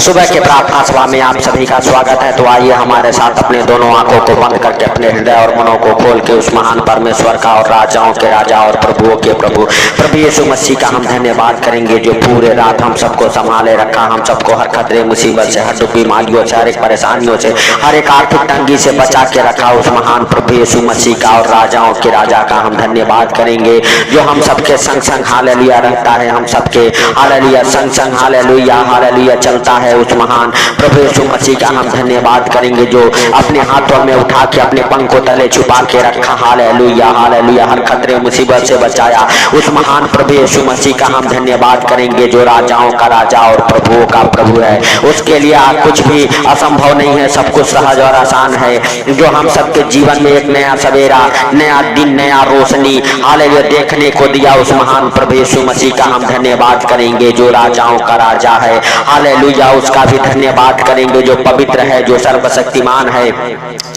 सुबह के प्रार्थना सभा में आप सभी का स्वागत है। तो आइए हमारे साथ अपने दोनों आंखों को बंद करके अपने हृदय और मनों को खोल के उस महान परमेश्वर का और राजाओं के राजा और प्रभुओं के प्रभु यीशु मसीह का हम धन्यवाद करेंगे, जो पूरे रात हम सबको संभाले रखा, हम सबको हर खतरे मुसीबत से, हर बीमारियों से, हर एक परेशानियों से, हर एक आर्थिक तंगी से बचा के रखा। उस महान प्रभु यीशु मसीह का और राजाओं के राजा का हम धन्यवाद करेंगे, जो हम सबके संग संग हालेलुया रहता है, हम सबके हालेलुया संग संग हालेलुया हालेलुया चलता है। उस महान प्रभु यीशु मसीह का हम धन्यवाद करेंगे, जो अपने हाथों में उठा के अपने पंखों तले छुपा के रखा, हालेलुया हालेलुया, हर खतरे मुसीबत से बचाया। उस महान प्रभु यीशु मसीह का हम धन्यवाद करेंगे, जो राजाओं का राजा और प्रभुओं का प्रभु है। उसके लिए कुछ भी असंभव नहीं है, सब कुछ सहज और आसान है। जो हम सबके जीवन में एक नया सवेरा, नया दिन, नया रोशनी हालेलुया देखने को दिया, उस महान प्रभु यीशु मसीह का हम धन्यवाद करेंगे, जो राजाओं का राजा है। हालेलुया, उसका भी धन्यवाद करेंगे, जो पवित्र है, जो सर्वशक्तिमान है।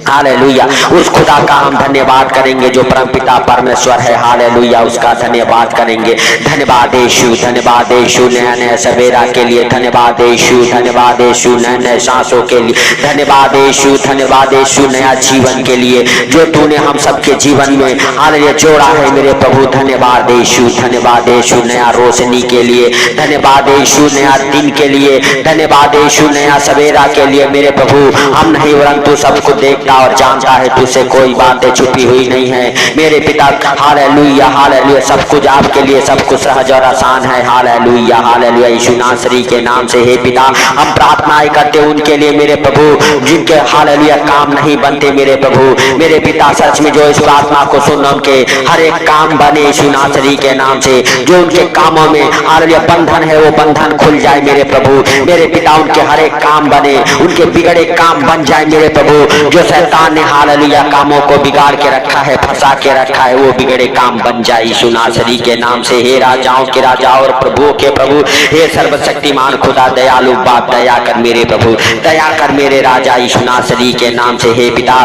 हालेलुया, उस खुदा का हम धन्यवाद करेंगे, जो परमपिता परमेश्वर है। हालेलुया, उसका धन्यवाद करेंगे। धन्यवाद यीशु, धन्यवाद यीशु, नया नया सवेरा के लिए धन्यवाद यीशु, धन्यवाद यीशु, नए नए सांसों के लिए धन्यवाद यीशु, धन्यवाद यीशु, नया जीवन के लिए जो तूने हम सबके जीवन में हालेलुया जोड़ा है मेरे प्रभु। धन्यवाद यीशु, धन्यवाद यीशु, नया रोशनी के लिए धन्यवाद यीशु, नया दिन के लिए धन्यवाद यीशु, नया सवेरा के लिए मेरे प्रभु। हम नहीं परंतु सबको देखता और जानता है, तुझसे कोई बातें छुपी हुई नहीं है मेरे पिता। हालेलुया हालेलुया, सब कुछ आपके लिए सब कुछ सहज और आसान है। हालेलुया हालेलुया, यीशु नासरी के नाम से हे पिता हम प्रार्थनाएं करते उनके लिए मेरे प्रभु, जिनके हालेलुया काम नहीं बनते मेरे प्रभु। मेरे पिता सच में जो इस प्रार्थना को सुन उनके हर एक काम बने यीशु नासरी के नाम से। जो उनके कामों में हालेलुया बंधन है वो बंधन खुल जाए मेरे प्रभु। मेरे पिता उनके हर एक काम बने, उनके बिगड़े काम बन जाए मेरे प्रभु। जो शैतान ने हालेलुया कामों को बिगाड़ के रखा है, फंसा के रखा है, वो बिगड़े काम बन जाए यीशु नासरी के नाम से। हे राजाओं के राजा और प्रभुओं के प्रभु, हे सर्वशक्तिमान खुदा दयालु बाप, दया कर मेरे प्रभु, दया कर मेरे राजा यीशु नासरी के नाम से। हे पिता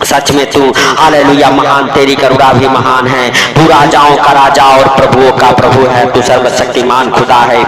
सच में तू हालेलुया महान, तेरी करुणा भी महान है। तू राजाओं का राजा और प्रभुओं का प्रभु है, तू सर्वशक्तिमान खुदा है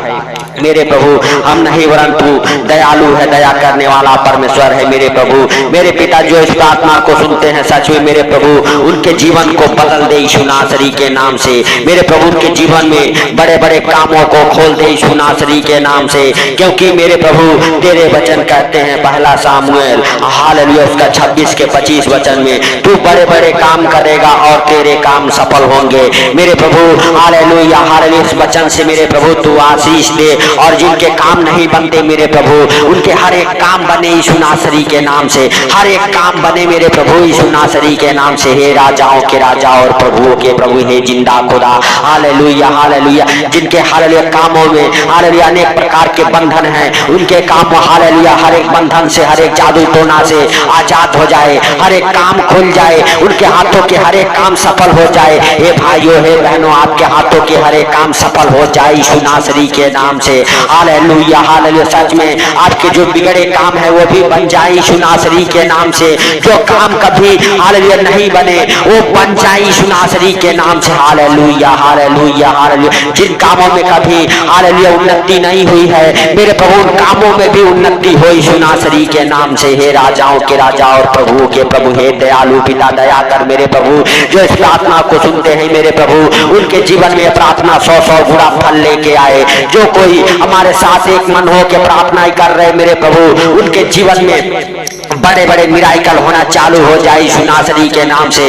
मेरे प्रभु। हम नहीं परंतु दयालु है, दया करने वाला परमेश्वर है मेरे प्रभु। मेरे पिता जो इस प्रार्थना को सुनते हैं सच में मेरे प्रभु उनके जीवन को बदल दे यीशु नासरी के नाम से। मेरे प्रभु उनके जीवन में बड़े बड़े कामों को खोल दे यीशु नासरी के नाम से, क्योंकि मेरे प्रभु तेरे वचन कहते हैं पहला सामुएल हालेलुया उसका 26 के 25 वचन में, तू बड़े बड़े काम करेगा और तेरे काम सफल होंगे मेरे प्रभु। हालेलुया हालेलुया, इस वचन से मेरे प्रभु तू आशीष दे, और जिनके काम नहीं बनते मेरे प्रभु उनके हर एक काम बने यीशु नासरी के नाम से, हर एक काम बने मेरे प्रभु यीशु नासरी के नाम से। हे राजाओं के राजा और प्रभुओं के प्रभु, हे जिंदा खुदा हालेलुया हालेलुया, जिनके हालेलुया कामों में हालेलुया अनेक प्रकार के बंधन हैं, उनके काम हालेलुया हर एक बंधन से, हर एक जादू टोना से आजाद हो जाए, हर एक काम खुल जाए, उनके हाथों के हर एक काम सफल हो जाए। हे भाइयों हे बहनों, आपके हाथों के हर एक काम सफल हो जाए यीशु नासरी के नाम से। हालेलुया हालेलुया, सच में आपके जो बिगड़े काम है वो भी बन जाए यीशु नासरी के नाम से। जो काम कभी हालेलुया नहीं बने वो बन जाए यीशु नासरी के नाम से। हालेलुया हालेलुया हालेलुया, जिन कामों में कभी हालेलुया उन्नति नहीं हुई है मेरे प्रभु उन कामों में भी उन्नति हो यीशु नासरी के नाम से। हे राजाओं के राजा और प्रभुओं के प्रभु, हे दयालु पिता दया कर मेरे प्रभु। जो इस प्रार्थना को सुनते हैं मेरे प्रभु उनके जीवन में प्रार्थना 100 गुना फल लेके आए। जो कोई हमारे साथ एक मन हो के प्रार्थना कर रहे मेरे प्रभु उनके जीवन में बड़े बड़े मिराकल होना चालू हो जाए यीशु नासरी के नाम से।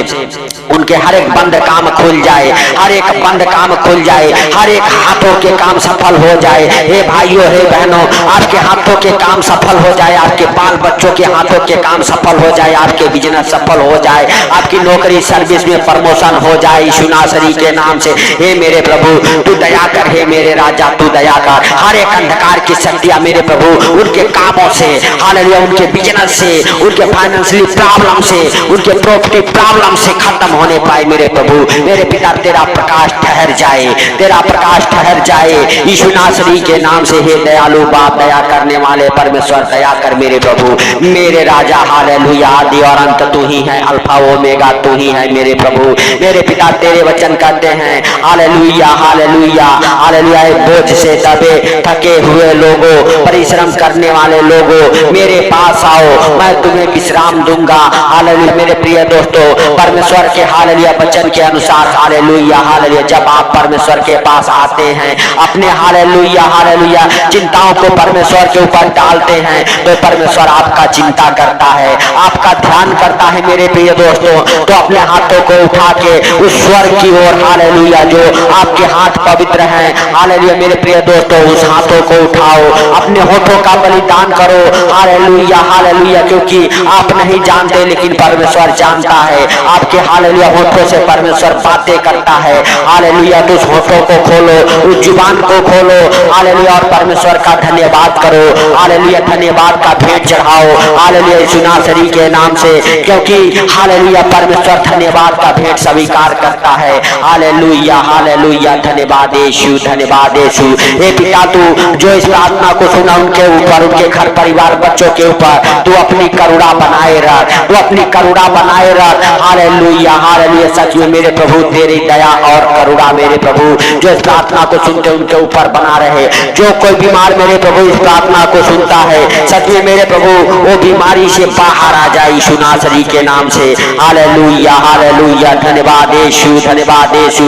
उनके हर एक बंद काम खुल जाए, हर एक बंद काम खुल जाए, हर एक हाथों के काम सफल हो जाए। हे भाइयों हे बहनों, आपके हाथों के काम सफल हो जाए, आपके बाल बच्चों के हाथों के काम सफल हो जाए, आपके बिजनेस सफल हो जाए, आपकी नौकरी सर्विस में प्रमोशन हो जाए यीशु नासरी के नाम से। हे मेरे प्रभु तू दया कर, हे मेरे राजा तू दया कर। हर एक अंधकार की शक्तियां मेरे प्रभु उनके कामों से हालेलुया, उनके बिजनेस से से, उनके फाइनेंशियली प्रॉब्लम से, उनके प्रॉपर्टी प्रॉब्लम से खत्म होने पाए मेरे प्रभु। मेरे पिता तेरा प्रकाश ठहर जाए, तेरा प्रकाश ठहर जाए यीशु नासरी के नाम से। हे दयालु बाप, दया करने वाले परमेश्वर, दया कर मेरे प्रभु, मेरे राजा। हालेलुया, आदि और अंत तू ही है, अल्फा ओमेगा तू ही है मेरे प्रभु। मेरे पिता तेरे वचन कहते हैं हालेलुया हालेलुया हालेलुया, बोझ से दबे थके हुए लोगों, परिश्रम करने वाले लोगों, मेरे पास आओ, मैं तुम्हें विश्राम दूंगा। हालेलुया मेरे प्रिय दोस्तों, परमेश्वर के हालेलुया वचन के अनुसार हालेलुया हालेलुया, जब आप परमेश्वर के पास आते हैं, अपने हालेलुया हालेलुया चिंताओं को परमेश्वर के ऊपर डालते हैं, तो परमेश्वर आपका चिंता करता है, आपका ध्यान करता है मेरे प्रिय दोस्तों। तो अपने हाथों को उठा के उस स्वर्ग की ओर हालेलुया, जो आपके हाथ पवित्र हैं, हालेलुया मेरे प्रिय दोस्तों, उस हाथों को उठाओ, अपने होठों का बलिदान करो। हालेलुया हालेलुया, क्योंकि आप नहीं जानते लेकिन परमेश्वर जानता है। आपके हालेलुया होठों से परमेश्वर बातें करता है। हालेलुया, तो उस होठों को खोलो, उस जुबान को खोलो, हालेलुया, और परमेश्वर का धन्यवाद करो। हालेलुया, धन्यवाद का भेंट चढ़ाओ, हालेलुया यीशु नासरी के नाम से, क्योंकि हालेलुया परमेश्वर धन्यवाद का भेंट स्वीकार करता है। हालेलुया हालेलुया, धन्यवाद यीशु, धन्यवाद यीशु। हे पिता, तू जो इस प्रार्थना को सुना, उनके ऊपर, उनके घर परिवार बच्चों के ऊपर तू अपनी करुणा बनाए रख, तू अपनी करुणा बनाए रख। हालेलुया हालेलुया, सच में मेरे प्रभु तेरी दया और करुणा मेरे प्रभु जो इस प्रार्थना को सुनते उनके ऊपर बना रहे। जो कोई बीमार मेरे प्रभु इस प्रार्थना को सुनता है, सच में मेरे प्रभु वो बीमारी से बाहर आ जाए यीशु नासरी के नाम से। हालेलुया हालेलुया, धन्यवाद यीशु, धन्यवाद यीशु।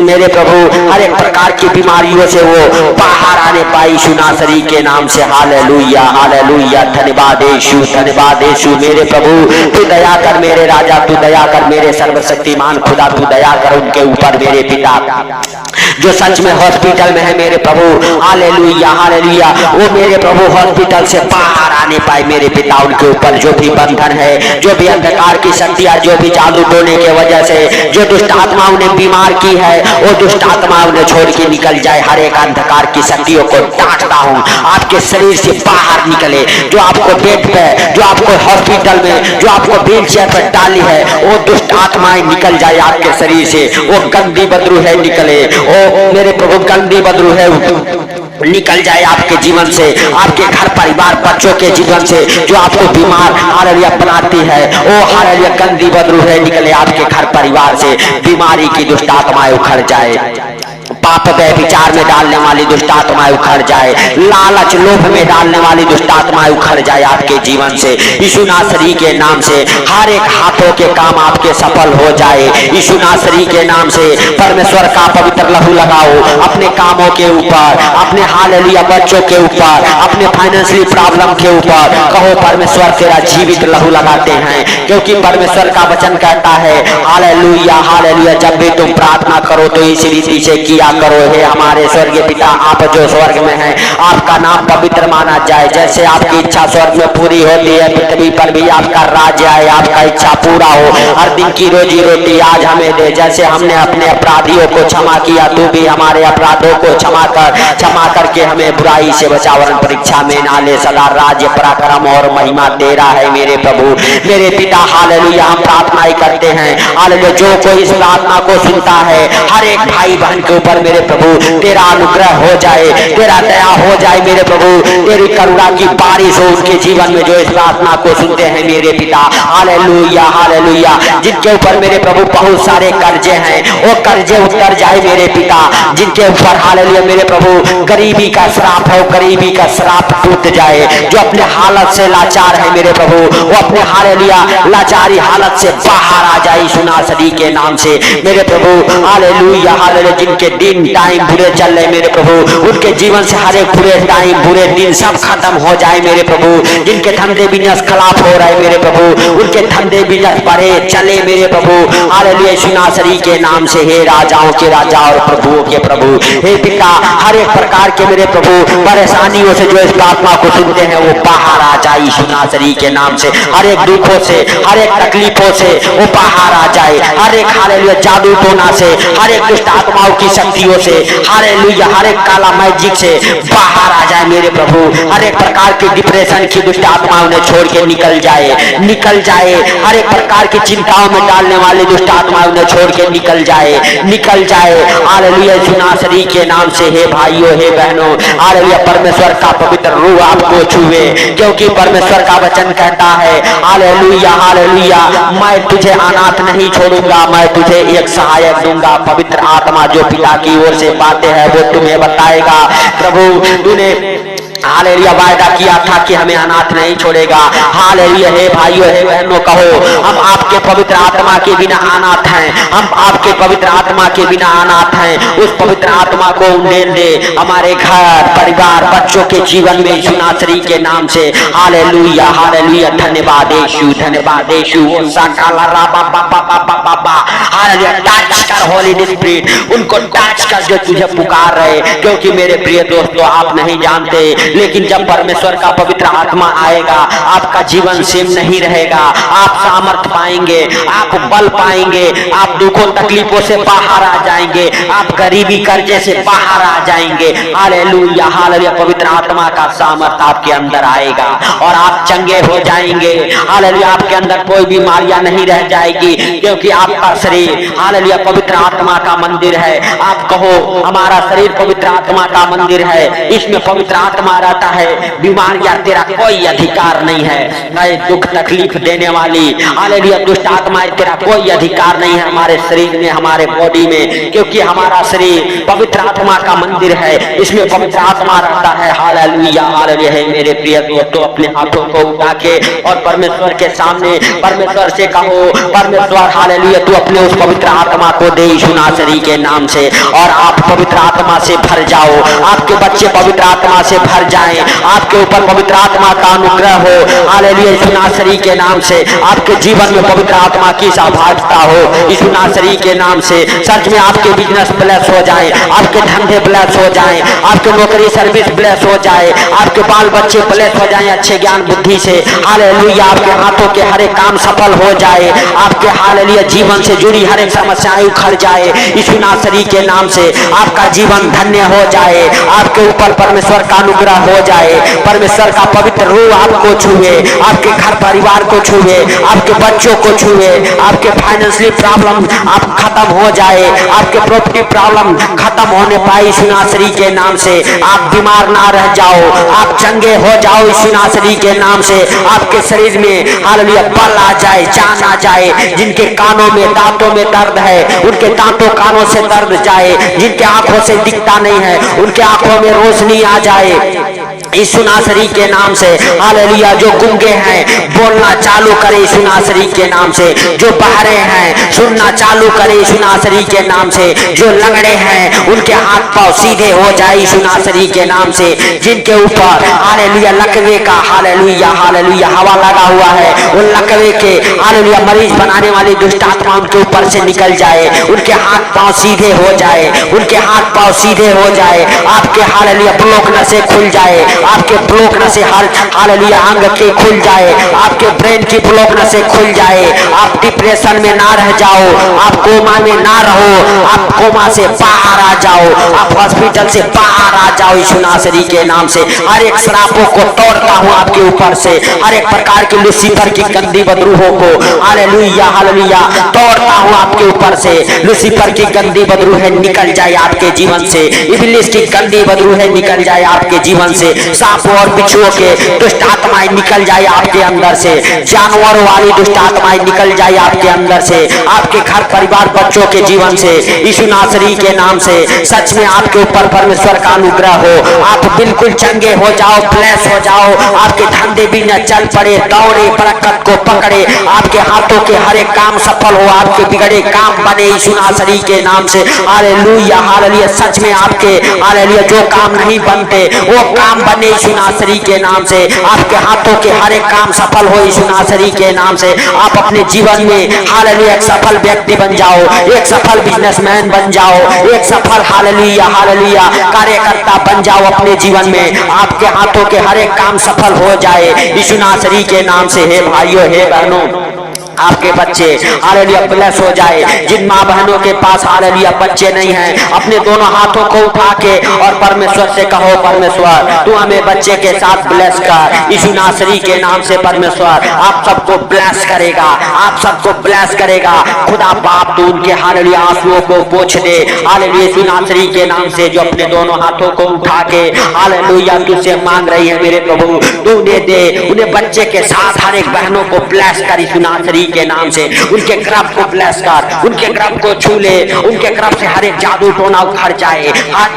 मेरे प्रभु हर एक प्रकार की बीमारियों से वो बाहर आने पाए यीशु नासरी के नाम से। हालेलुया हालेलुया, धन्यवाद यीशु, धन्यवाद यीशु। मेरे प्रभु तू दया कर मेरे राजा, तू दया कर मेरे सर्वशक्तिमान खुदा, तू दया कर उनके ऊपर मेरे पिता जो सच में हॉस्पिटल में है मेरे प्रभु। हालेलुया हालेलुया, वो मेरे प्रभु हॉस्पिटल से बाहर आने पाए मेरे पिता। उनके ऊपर जो भी बंधन है, जो भी अंधकार की शक्तियां, जो भी जादू टोने के वजह से जो दुष्ट आत्माओं ने बीमार की है, वो दुष्ट आत्माओं ने छोड़ के निकल जाए। हर एक अंधकार की शक्तियों को डांटता हूँ, आपके शरीर से बाहर निकले। जो आपको बेड पे, जो आपको हॉस्पिटल में, जो आपको व्हील चेयर पर डाली है, वो दुष्ट आत्माएं निकल जाए आपके शरीर से। वो गंदी बदरू है निकले, वो मेरे प्रभु गंदी बदरू है निकल जाए आपके जीवन से, आपके घर परिवार बच्चों के जीवन से। जो आपको बीमार हालेलुया बनाती है, वो हालेलुया गंदी बदरू है निकले आपके घर परिवार से। बीमारी की दुष्ट आत्माएं उखड़ जाए, पाप व्यभिचार में डालने वाली दुष्ट आत्माएं उखड़ जाए, लालच लोभ में डालने वाली दुष्ट आत्माएं उखड़ जाए आपके जीवन से यीशु नासरी के नाम से। हर एक हाथों के काम आपके सफल हो जाए यीशु नासरी के नाम से। परमेश्वर का पवित्र लहू लगाओ अपने कामों के ऊपर, अपने हालेलुया बच्चों के ऊपर, अपने फाइनेंशियली प्रॉब्लम के ऊपर। कहो परमेश्वर तेरा जीवित लहू लगाते हैं, क्योंकि परमेश्वर का वचन कहता है हालेलुया हालेलुया, जब भी तुम प्रार्थना करो तो इस रीति से किया करो। हे हमारे स्वर्गीय पिता, आप जो स्वर्ग में हैं, आपका नाम पवित्र माना जाए। जैसे आपकी इच्छा स्वर्ग में पूरी होती है, पृथ्वी पर भी आपका राज्य आए, आपका इच्छा पूरा हो। हर दिन की रोजी रोटी आज हमें दे। जैसे हमने अपने अपराधियों को क्षमा किया, तू भी हमारे अपराधों को क्षमा करके हमें बुराई से बचा, वरन परीक्षा में ना ले। सदा राज्य पराक्रम और महिमा तेरा है मेरे प्रभु मेरे पिता। हालेलुया, हम प्रार्थना ही करते हैं हालेलुया, जो कोई इस प्रार्थना को सुनता है, हर एक भाई बहन के ऊपर मेरे प्रभु तेरा अनुग्रह हो जाए, तेरा दया हो जाए मेरे प्रभु, तेरी करुणा की बारिश हो उसके जीवन में जो इस प्रार्थना को सुनते हैं मेरे पिता। हालेलुया हालेलुया, जिनके ऊपर मेरे प्रभु बहुत सारे कर्जे हैं, वो कर्जे उतर जाए मेरे पिता। जिनके ऊपर हालेलुया मेरे प्रभु गरीबी का श्राप है, गरीबी का श्राप टूट जाए। जो अपने हालत से लाचार है मेरे प्रभु, वो अपने हालेलुया लाचारी हालत से बाहर आ जाए यीशु नासरी के नाम से मेरे प्रभु। हालेलुया हालेलुया, जिनके दिन टाइम बुरे चल रहे मेरे प्रभु, उनके जीवन से हर एक बुरे टाइम बुरे दिन सब खत्म हो जाए मेरे प्रभु। जिनके धंधे बिजनेस खराब हो रहे मेरे प्रभु, उनके धंधे बिजनेस बढ़े चले मेरे प्रभु। हालेलुया यीशु नासरी के नाम से। हे राजाओं के राजा और प्रभुओं के प्रभु, हे पिता, हर एक प्रकार के मेरे प्रभु परेशानियों से जो इस प्रार्थना को सुनते हैं वो बाहर आ जाए यीशु नासरी के नाम से। हर एक दुखों से, हर एक तकलीफों से वो बाहर आ जाए। हर एक हालेलुया जादू टोना से, हर एक दुष्ट आत्माओं की शक्ति शक्तियों से, हालेलुया, हर एक काला मैजिक से बाहर आ जाए मेरे प्रभु। हर एक प्रकार की डिप्रेशन की दुष्ट आत्माओं ने छोड़ के निकल जाए, निकल जाए। हर एक प्रकार की चिंताओं में डालने वाली दुष्ट आत्माओं ने छोड़ के निकल जाए, निकल जाए। हालेलुया, यीशु नासरी के नाम से हे भाइयों, हे बहनों, हालेलुया, परमेश्वर का पवित्र रूह आपको छुए, क्योंकि परमेश्वर का वचन कहता है, हालेलुया, हालेलुया, मैं तुझे अनाथ नहीं छोड़ूंगा, मैं तुझे एक सहायक दूंगा। पवित्र आत्मा जो पिता की ओर से बातें हैं वो तुम्हें बताएगा। प्रभु तूने हालेलुया वायदा किया था कि हमें अनाथ नहीं छोड़ेगा। हालेलुया, हे भाइयों, हे बहनों, कहो हम आपके पवित्र आत्मा के बिना अनाथ हैं, हम आपके पवित्र आत्मा के बिना अनाथ हैं। उस पवित्र आत्मा को उंडेल दे हमारे घर, परिवार, बच्चों के जीवन में यीशु नासरी के नाम से। हालेलुया, हालेलुया, धन्यवाद यीशु, धन्यवाद यीशु। हालेलुया, टच कर होली स्पिरिट, उनको टच कर जो तुझे पुकार रहे, क्योंकि मेरे प्रिय दोस्तों आप नहीं जानते, लेकिन जब परमेश्वर का पवित्र आत्मा आएगा आपका जीवन सेम नहीं रहेगा। आप सामर्थ पाएंगे, आप बल पाएंगे, आप दुखों तकलीफों से बाहर आ जाएंगे, आप गरीबी कर्जे से बाहर आ जाएंगे। हालेलुया, हालेलुया, पवित्र आत्मा का सामर्थ आपके अंदर आएगा और आप चंगे हो जाएंगे। हालेलुया, आपके अंदर कोई बीमारियां नहीं रह जाएगी, क्योंकि आपका शरीर, हालेलुया, पवित्र आत्मा का मंदिर है। आप कहो हमारा शरीर पवित्र आत्मा का मंदिर है, इसमें पवित्र आत्मा रहता है, बीमारियां तेरा कोई अधिकार नहीं है। नए दुख तकलीफ देने वाली, हालेलुया, दुष्ट आत्माएं तेरा कोई अधिकार नहीं है हमारे शरीर में, हमारे बॉडी में, क्योंकि हमारा शरीर पवित्र आत्मा का मंदिर है, इसमें पवित्र आत्मा रहता है। हालेलुया, हालेलुया, मेरे प्रिय दोस्तों, अपने हाथों को उठा के और परमेश्वर के सामने परमेश्वर से कहो, परमेश्वर हालेलुया, तू अपने उस पवित्र आत्मा को दे यीशु नासरी के नाम से, और आप पवित्र आत्मा से भर जाओ, आपके बच्चे पवित्र आत्मा से भर जाएं, आपके ऊपर पवित्र आत्मा का अनुग्रह हो। हालेलुया, यीशु नासरी के नाम से आपके जीवन में पवित्र आत्मा की सहभागिता हो यीशु नासरी के नाम से। सच में आपके बिजनेस ब्लेस हो जाए, आपके धंधे ब्लेस हो जाए, आपके नौकरी सर्विस ब्लेस हो जाए, आपके बाल बच्चे ब्लेस हो जाए अच्छे ज्ञान बुद्धि से। हालेलुया, आपके हाथों के हर एक काम सफल हो जाए, आपके हालेलुया जीवन से जुड़ी हर एक समस्याएं उखड़ जाए यीशु नासरी के नाम से। आपका जीवन धन्य हो जाए, आपके ऊपर परमेश्वर का अनुग्रह हो जाए, परमेश्वर का पवित्र रूह आपको छुए, आपके घर परिवार को छुए, आपके बच्चों को छुए, आपके फाइनेंशियली प्रॉब्लम आप खत्म हो जाए, आपके प्रॉपर्टी प्रॉब्लम खत्म होने पाए यीशु नासरी के नाम से। आप बीमार ना रह जाओ, आप चंगे हो जाओ यीशु नासरी के नाम से। आपके शरीर में हालेलुया बल आ जाए, जान आ जाए। जिनके कानों में दांतों में दर्द है उनके दांतों कानों से दर्द जाए, जिनके आंखों से दिखता नहीं है उनके आंखों में रोशनी आ जाए यीशु नासरी के नाम से। हालेलुया, जो गूंगे हैं बोलना चालू करे यीशु नासरी के नाम से, जो बहरे हैं सुनना चालू करे यीशु नासरी के नाम से, जो लंगड़े हैं उनके हाथ पांव सीधे हो जाए यीशु नासरी के नाम से। जिनके ऊपर हालेलुया लकवे का हालेलुया हालेलुया हवा लगा हुआ है, उन लकवे के हालेलुया मरीज बनाने वाली दुष्ट आत्मा उनके ऊपर से निकल जाए, उनके हाथ पांव सीधे हो जाए, उनके हाथ पांव सीधे हो जाए। आपके हालेलुया ब्लॉक नसें खुल जाए, आपके ब्लॉक नसें हालेलुया अंग के खुल जाए, आपके ब्रेन की ब्लॉक नसें खुल जाए। आप डिप्रेशन में ना रह जाओ, आप कोमा में ना रहो, आप कोमा से बाहर आ जाओ, आप हॉस्पिटल से बाहर आ जाओ यीशु नासरी के नाम से। हर एक श्रापों को तोड़ता हूं आपके ऊपर से, हर एक प्रकार की लूसीफर की गंदी बदरूहों को हालेलुया हालेलुया तोड़ता हूं आपके ऊपर से। लूसीफर की गंदी बदरूहें निकल जाए आपके जीवन से, इब्लीस की गंदी बदरूहें निकल जाए आपके जीवन से, सांपों और बिच्छुओं के दुष्ट आत्माएं निकल जाए आपके अंदर से, जानवरों वाली दुष्ट आत्माएं निकल जाए आपके अंदर से, आपके घर परिवार बच्चों के जीवन से यीशु नासरी के नाम से। सच में आपके ऊपर परमेश्वर का अनुग्रह हो, आप बिल्कुल चंगे हो जाओ, ब्लेस हो जाओ, आपके धंधे भी न चल पड़े, दौड़े बरकत को पकड़े, आपके हाथों के हर एक काम सफल हो, आपके बिगड़े काम बने यीशु नासरी के नाम से। हालेलुया हालेलुया, सच में आपके हालेलुया जो काम नहीं बनते वो काम बने यीशु नासरी के नाम से। आपके हाथों के हर एक काम सफल हो यीशु नासरी के नाम से। आप अपने जीवन में हालेलुया एक सफल व्यक्ति बन जाओ, एक सफल बिजनेसमैन बन जाओ, एक सफल हालेलुया हालेलुया कार्यकर्ता बन जाओ अपने जीवन में। आपके हाथों के हर एक काम सफल हो जाए यीशु नासरी के नाम से। हे भाइयों हे बहनों, आपके बच्चे हालेलुया ब्लेस हो जाए। जिन माँ बहनों के पास हालेलुया बच्चे नहीं हैं, अपने दोनों हाथों को उठा के और परमेश्वर से कहो, परमेश्वर तू हमें बच्चे के साथ ब्लेस कर। यीशु नासरी के नाम से परमेश्वर आप सबको ब्लेस करेगा, आप सबको ब्लेस करेगा। खुदा बाप तू उनके हालेलुया आंसुओं को पोंछ दे हालेलुया यीशु नासरी के नाम से, जो अपने दोनों हाथों को उठा के हालेलुया तुझसे मांग रही है मेरे प्रभु, तू उन्हें दे। उन्हें बच्चे के साथ हर एक बहनों को ब्लेस कर यीशु नासरी के नाम से। उनके गर्भ को ब्लेस कर, उनके गर्भ को छू ले, उनके गर्भ से हर एक जादू टोना उखड़ जाए,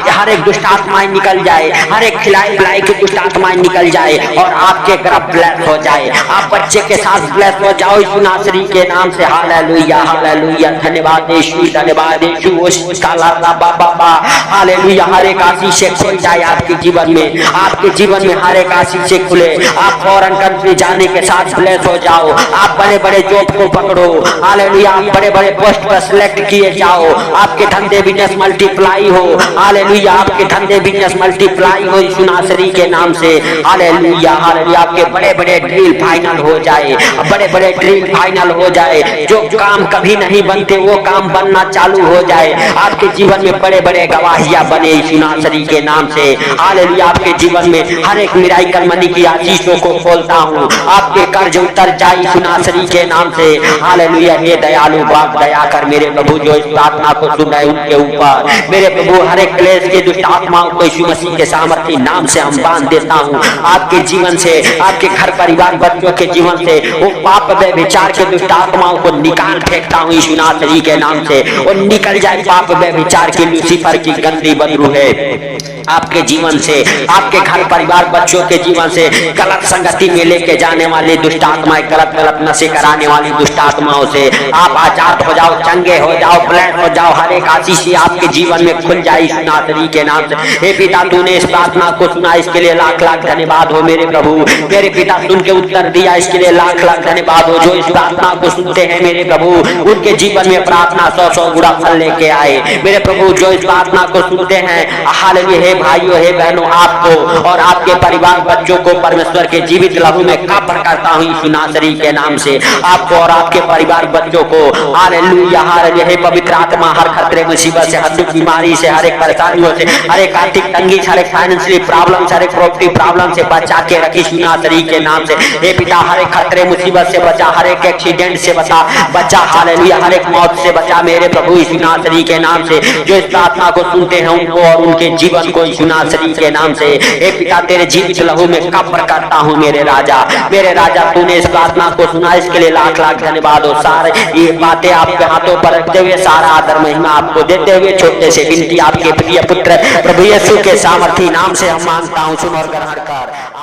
हर एक दुष्ट आत्माएं निकल जाए, हर एक खिलाई पिलाई की दुष्ट आत्माएं निकल जाए और आपके गर्भ ब्लेस हो जाए। आप बच्चे के साथ ब्लेस हो जाओ यीशु नासरी के नाम से। हालेलुया हालेलुया, धन्यवाद यीशु, धन्यवाद यीशु। हालेलुया, हर एक आशीष से खुल जाए आपके जीवन में, आपके जीवन में हर एक आशीष से खुले। आप फौरन कंट्री जाने के साथ ब्लेस हो जाओ। आप बड़े बड़े जॉब को पकड़ो हालेलुया, आप बड़े बड़े पोस्ट पर सिलेक्ट किए जाओ। आपके धंधे बिजनेस मल्टीप्लाई हो हालेलुया, आपके धंधे बिजनेस मल्टीप्लाई हो यीशु नासरी के नाम से। हालेलुया हालेलुया, आपके बड़े बड़े ड्रील फाइनल हो जाए, बड़े बड़े ड्रील फाइनल हो जाए। जो काम कभी नहीं बनते वो काम बनना चालू हो जाए। आपके जीवन में बड़े बड़े गवाहियां बने यीशु नासरी के नाम से। हालेलुया, आपके जीवन में हर एक मिराइकल मनी की आशीषों को खोलता हूँ। आपके कर्ज उतर जाए यीशु नासरी के नाम से। हालेलुया, हे दयालु बाप दया कर मेरे प्रभु, जो इस प्रार्थना को सुना है उनके ऊपर मेरे प्रभु हर एक क्लेश के दुष्ट आत्माओं को यीशु मसीह के सामर्थी नाम से हम बांध देता हूँ। आपके जीवन से, आपके घर परिवार बच्चों के जीवन से वो पाप व्यभिचार के दुष्ट आत्माओं को निकाल फेंकता हूँ यीशु नासरी के नाम से। और निकल जाए पाप व्यभिचार की लूसीफर की गंदी बदबू है आपके जीवन से, आपके घर परिवार बच्चों के जीवन से। गलत संगति में लेके जाने वाली दुष्ट आत्माएं, गलत गलत नशे कराने वाली दुष्ट आत्माओं से आप आजाद हो जाओ, चंगे हो जाओ, ब्लेस हो जाओ। हर एक आशीष आपके जीवन में खुल जाए यीशु नासरी के नाम से। हे पिता, तूने इस प्रार्थना को सुना, इसके लिए लाख लाख धन्यवाद हो मेरे प्रभु। मेरे पिता, सुन के उत्तर दिया, इसके लिए लाख लाख धन्यवाद हो। जो इस प्रार्थना को सुनते हैं मेरे प्रभु, उनके जीवन में प्रार्थना 100 गुना फल लेके आए मेरे प्रभु। जो इस प्रार्थना को सुनते हैं हालेलुया, भाइयों हे बहनों, आपको और आपके परिवार बच्चों को परमेश्वर के जीवित लहू में कब्र करता हूँ यीशु नासरी के नाम से। आपको और आपके परिवार बच्चों को हालेलुया हालेलुया, हे पवित्र आत्मा, हर खतरे मुसीबत से, हर दुख बीमारी से, हर एक परेशानियों से, हर एक आर्थिक तंगी, हर एक फाइनेंशियली प्रॉब्लम, हर एक प्रॉपर्टी प्रॉब्लम से बचा के रखी यीशु नासरी के नाम से। हे पिता, हर एक खतरे मुसीबत से बचा, हर एक एक्सीडेंट से बचा हालेलुया, हर एक मौत से बचा मेरे प्रभु यीशु नासरी के नाम से। जो इस प्रार्थना को सुनते हैं उनको और उनके जीवन को यीशु नासरी के नाम से हे पिता तेरे जीवित लहू में कब्र करता हूँ मेरे राजा। तूने इस प्रार्थना को सुना, इसके लिए लाख लाख धन्यवाद हो। सारे ये बातें आपके हाथों पर रखते हुए सारा आदर महिमा आपको देते हुए छोटे से विनती आपके प्रिय पुत्र प्रभु यीशु के सामर्थी नाम से हम मांगता हूँ, सुन और ग्रहण कर।